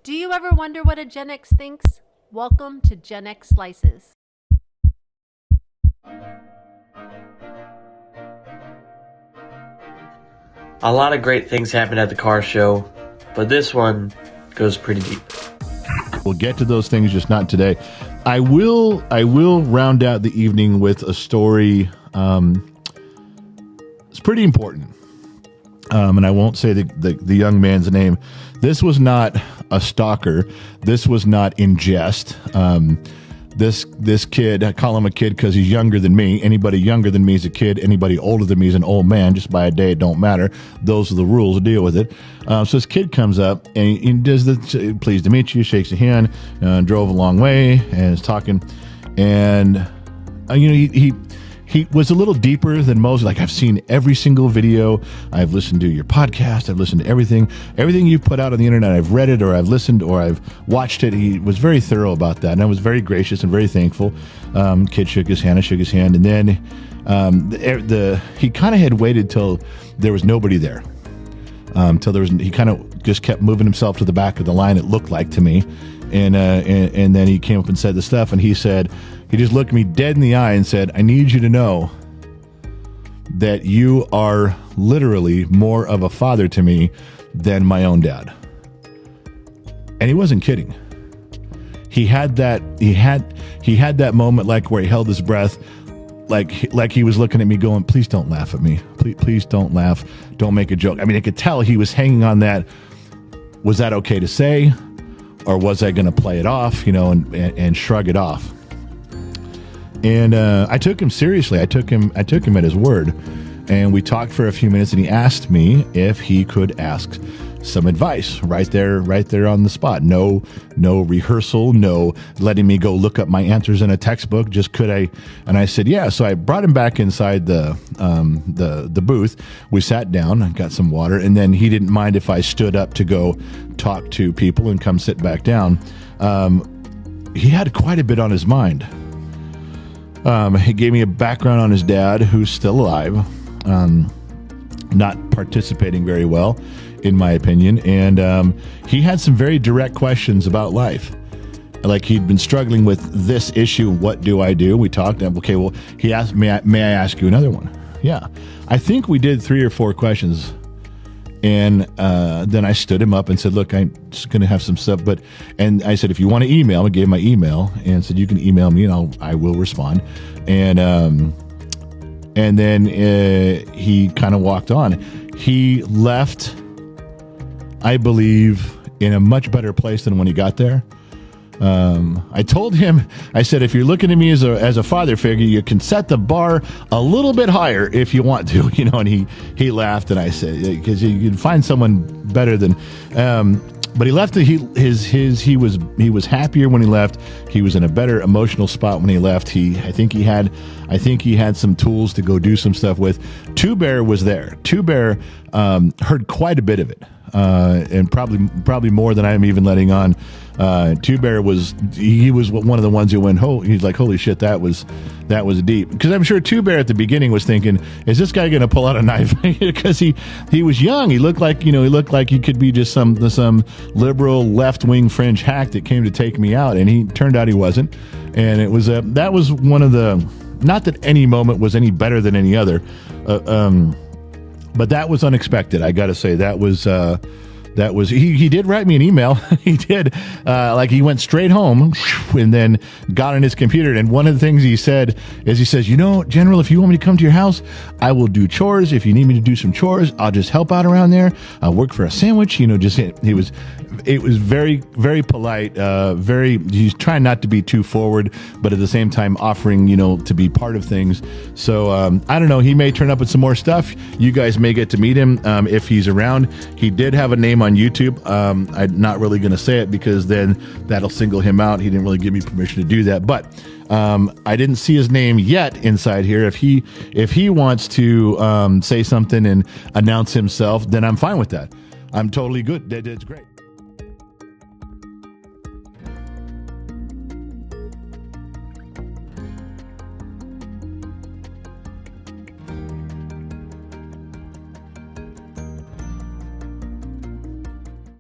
Do you ever wonder what a Gen X thinks? Welcome to Gen X Slices. A lot of great things happened at the car show, but this one goes pretty deep. We'll get to those things, just not today. I will round out the evening with a story. It's pretty important. And I won't say the young man's name. This was not a stalker. This was not in jest. This kid, I call him a kid because he's younger than me. Anybody younger than me is a kid. Anybody older than me is an old man. Just by a day, it don't matter. Those are the rules. Deal with it. So this kid comes up and he does the pleased to meet you, shakes your hand, drove a long way, and is talking. And he was a little deeper than most. Like, I've seen every single video. I've listened to your podcast. I've listened to everything you've put out on the internet. I've read it, or I've listened, or I've watched it. He was very thorough about that, and I was very gracious and very thankful. Kid shook his hand. I shook his hand, and then he kind of had waited till there was nobody there. He kind of just kept moving himself to the back of the line. It looked like to me, and then he came up and said the stuff, and he said. He just looked me dead in the eye and said, I need you to know that you are literally more of a father to me than my own dad. And he wasn't kidding. He had that moment, like, where he held his breath, like he was looking at me going, please don't laugh at me. Please don't laugh. Don't make a joke. I mean, I could tell he was hanging on that. Was that okay to say? Or was I going to play it off, and shrug it off? And I took him seriously. I took him at his word, and we talked for a few minutes. And he asked me if he could ask some advice right there on the spot. No rehearsal. No letting me go look up my answers in a textbook. Just could I? And I said yeah. So I brought him back inside the booth. We sat down and got some water, and then he didn't mind if I stood up to go talk to people and come sit back down. He had quite a bit on his mind. He gave me a background on his dad, who's still alive, not participating very well, in my opinion. And he had some very direct questions about life. Like, he'd been struggling with this issue. What do I do? We talked. Okay, well, he asked, may I ask you another one? Yeah. I think we did 3 or 4 questions. And then I stood him up and said, look, I'm just going to have some stuff. And I said, if you want to email, I gave him my email and said, you can email me and I will respond. And then he kind of walked on. He left, I believe, in a much better place than when he got there. I told him, I said, if you're looking at me as a father figure, you can set the bar a little bit higher if you want to, and he laughed, and I said, because you can find someone better than, but he left, he was happier when he left. He was in a better emotional spot when he left. I think he had some tools to go do some stuff with. Two Bear was there. Two Bear, heard quite a bit of it. And probably more than I'm even letting on. Two Bear was one of the ones who went, he's like, holy shit, that was deep. Because I'm sure Two Bear at the beginning was thinking, is this guy going to pull out a knife? Because he was young. He looked like he could be just some liberal left-wing fringe hack that came to take me out. And he turned out he wasn't. And it was that was one of the, not that any moment was any better than any other. But that was unexpected. I got to say, that was he did write me an email. He did, like, he went straight home and then got on his computer. And one of the things he said is, he says, General, if you want me to come to your house, I will do chores. If you need me to do some chores, I'll just help out around there. I'll work for a sandwich. It was very, very polite. He's trying not to be too forward, but at the same time offering, to be part of things. So I don't know. He may turn up with some more stuff. You guys may get to meet him if he's around. He did have a name on YouTube. I'm not really going to say it because then that'll single him out. He didn't really give me permission to do that, but I didn't see his name yet inside here. If he wants to say something and announce himself, then I'm fine with that. I'm totally good. That's great.